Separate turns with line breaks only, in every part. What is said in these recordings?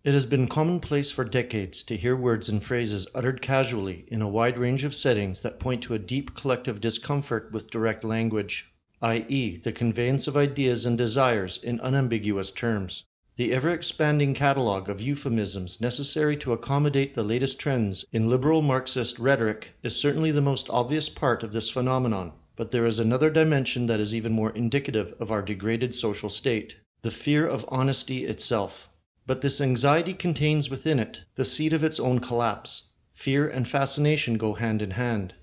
It has been commonplace for decades to hear words and phrases uttered casually in a wide range of settings that point to a deep collective discomfort with direct language, i.e., the conveyance of ideas and desires in unambiguous terms. The ever-expanding catalogue of euphemisms necessary to accommodate the latest trends in liberal Marxist rhetoric is certainly the most obvious part of this phenomenon, but there is another dimension that is even more indicative of our degraded social state: the fear of honesty itself. But this anxiety contains within it the seed of its own collapse. Fear and fascination go hand in hand.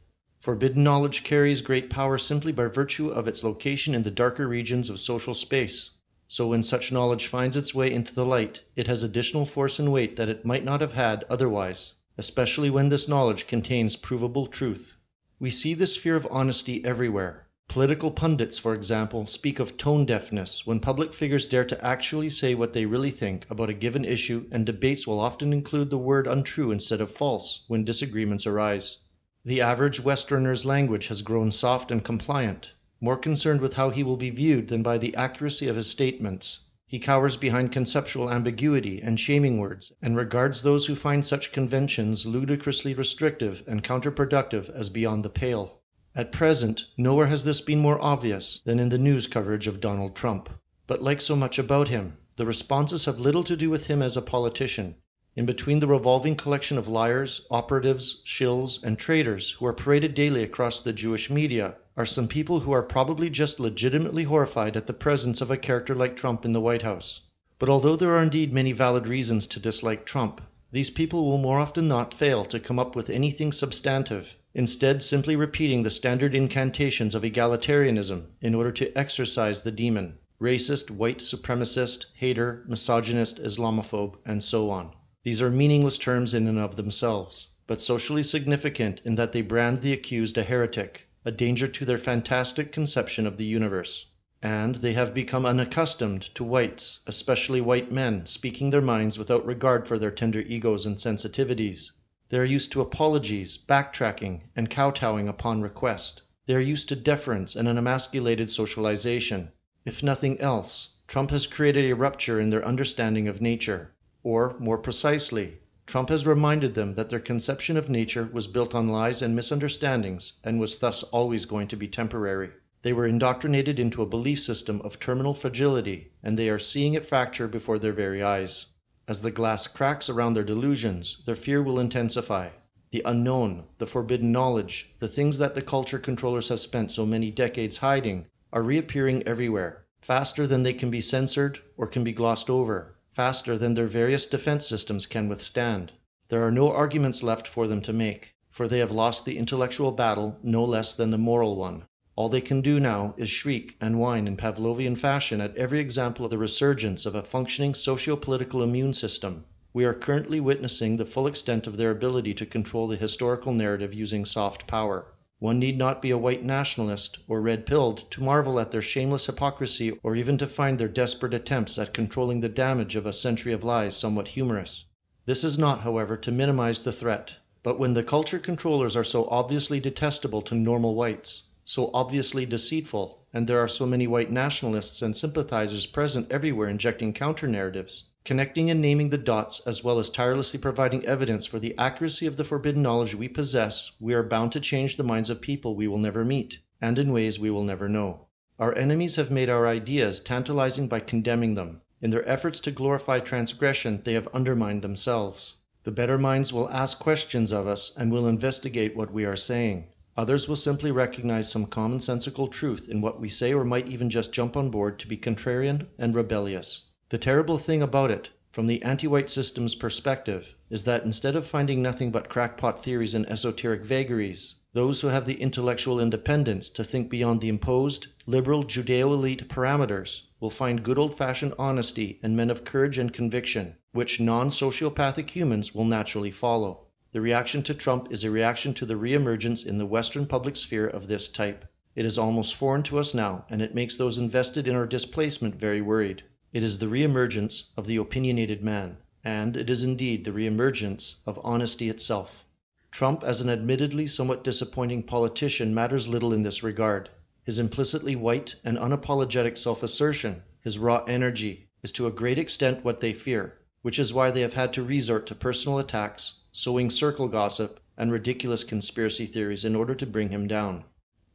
Forbidden knowledge carries great power simply by virtue of its location in the darker regions of social space. So when such knowledge finds its way into the light, it has additional force and weight that it might not have had otherwise, especially when this knowledge contains provable truth. We see this fear of honesty everywhere. Political pundits, for example, speak of tone deafness when public figures dare to actually say what they really think about a given issue, and debates will often include the word untrue instead of false when disagreements arise. The average Westerner's language has grown soft and compliant, more concerned with how he will be viewed than by the accuracy of his statements. He cowers behind conceptual ambiguity and shaming words, and regards those who find such conventions ludicrously restrictive and counterproductive as beyond the pale. At present, nowhere has this been more obvious than in the news coverage of Donald Trump. But like so much about him, the responses have little to do with him as a politician. In between the revolving collection of liars, operatives, shills, and traitors who are paraded daily across the Jewish media are some people who are probably just legitimately horrified at the presence of a character like Trump in the White House. But although there are indeed many valid reasons to dislike Trump, these people will more often not fail to come up with anything substantive, instead simply repeating the standard incantations of egalitarianism in order to exorcise the demon: racist, white supremacist, hater, misogynist, Islamophobe, and so on. These are meaningless terms in and of themselves, but socially significant in that they brand the accused a heretic, a danger to their fantastic conception of the universe. And they have become unaccustomed to whites, especially white men, speaking their minds without regard for their tender egos and sensitivities. They are used to apologies, backtracking, and kowtowing upon request. They are used to deference and an emasculated socialization. If nothing else, Trump has created a rupture in their understanding of nature. Or, more precisely, Trump has reminded them that their conception of nature was built on lies and misunderstandings and was thus always going to be temporary. They were indoctrinated into a belief system of terminal fragility, and they are seeing it fracture before their very eyes. As the glass cracks around their delusions, their fear will intensify. The unknown, the forbidden knowledge, the things that the culture controllers have spent so many decades hiding, are reappearing everywhere, faster than they can be censored or can be glossed over, faster than their various defense systems can withstand. There are no arguments left for them to make, for they have lost the intellectual battle no less than the moral one. All they can do now is shriek and whine in Pavlovian fashion at every example of the resurgence of a functioning socio-political immune system. We are currently witnessing the full extent of their ability to control the historical narrative using soft power. One need not be a white nationalist or red-pilled to marvel at their shameless hypocrisy or even to find their desperate attempts at controlling the damage of a century of lies somewhat humorous. This is not, however, to minimize the threat, but when the culture controllers are so obviously detestable to normal whites, so obviously deceitful, and there are so many white nationalists and sympathizers present everywhere injecting counter-narratives, connecting and naming the dots as well as tirelessly providing evidence for the accuracy of the forbidden knowledge we possess, we are bound to change the minds of people we will never meet, and in ways we will never know. Our enemies have made our ideas tantalizing by condemning them. In their efforts to glorify transgression, they have undermined themselves. The better minds will ask questions of us and will investigate what we are saying. Others will simply recognize some commonsensical truth in what we say, or might even just jump on board to be contrarian and rebellious. The terrible thing about it, from the anti-white system's perspective, is that instead of finding nothing but crackpot theories and esoteric vagaries, those who have the intellectual independence to think beyond the imposed, liberal Judeo-elite parameters will find good old-fashioned honesty and men of courage and conviction, which non-sociopathic humans will naturally follow. The reaction to Trump is a reaction to the re-emergence in the Western public sphere of this type. It is almost foreign to us now, and it makes those invested in our displacement very worried. It is the re-emergence of the opinionated man, and it is indeed the re-emergence of honesty itself. Trump, as an admittedly somewhat disappointing politician, matters little in this regard. His implicitly white and unapologetic self-assertion, his raw energy, is to a great extent what they fear. which is why they have had to resort to personal attacks, sowing circle gossip, and ridiculous conspiracy theories in order to bring him down.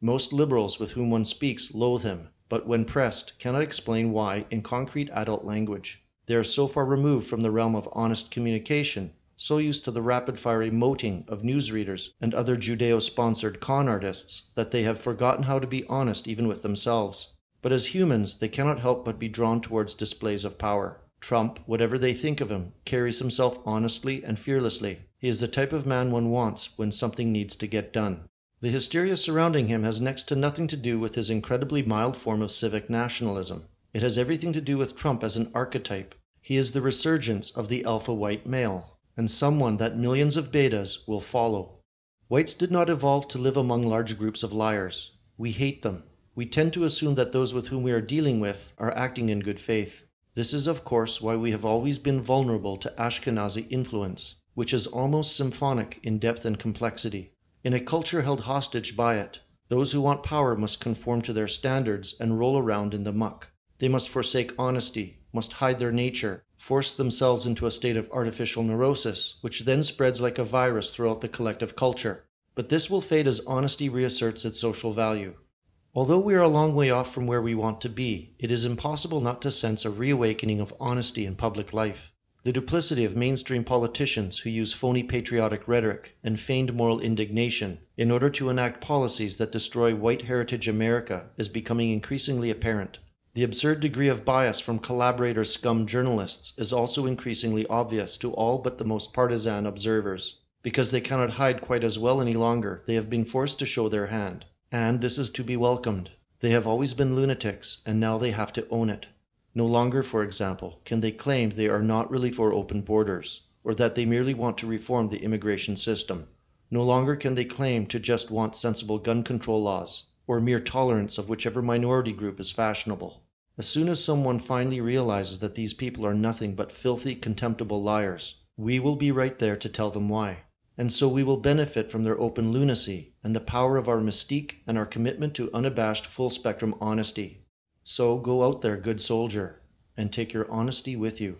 Most liberals with whom one speaks loathe him, but when pressed cannot explain why in concrete adult language. They are so far removed from the realm of honest communication, so used to the rapid-fire emoting of newsreaders and other Judeo-sponsored con artists, that they have forgotten how to be honest even with themselves. But as humans, they cannot help but be drawn towards displays of power. Trump, whatever they think of him, carries himself honestly and fearlessly. He is the type of man one wants when something needs to get done. The hysteria surrounding him has next to nothing to do with his incredibly mild form of civic nationalism. It has everything to do with Trump as an archetype. He is the resurgence of the alpha white male, and someone that millions of betas will follow. Whites did not evolve to live among large groups of liars. We hate them. We tend to assume that those with whom we are dealing with are acting in good faith. This is, of course, why we have always been vulnerable to Ashkenazi influence, which is almost symphonic in depth and complexity. In a culture held hostage by it, those who want power must conform to their standards and roll around in the muck. They must forsake honesty, must hide their nature, force themselves into a state of artificial neurosis, which then spreads like a virus throughout the collective culture. But this will fade as honesty reasserts its social value. Although we are a long way off from where we want to be, it is impossible not to sense a reawakening of honesty in public life. The duplicity of mainstream politicians who use phony patriotic rhetoric and feigned moral indignation in order to enact policies that destroy white heritage America is becoming increasingly apparent. The absurd degree of bias from collaborator scum journalists is also increasingly obvious to all but the most partisan observers. Because they cannot hide quite as well any longer, they have been forced to show their hand. And this is to be welcomed. They have always been lunatics, and now they have to own it. No longer, for example, can they claim they are not really for open borders, or that they merely want to reform the immigration system. No longer can they claim to just want sensible gun control laws, or mere tolerance of whichever minority group is fashionable. As soon as someone finally realizes that these people are nothing but filthy, contemptible liars, we will be right there to tell them why. And so we will benefit from their open lunacy and the power of our mystique and our commitment to unabashed full-spectrum honesty. So go out there, good soldier, and take your honesty with you.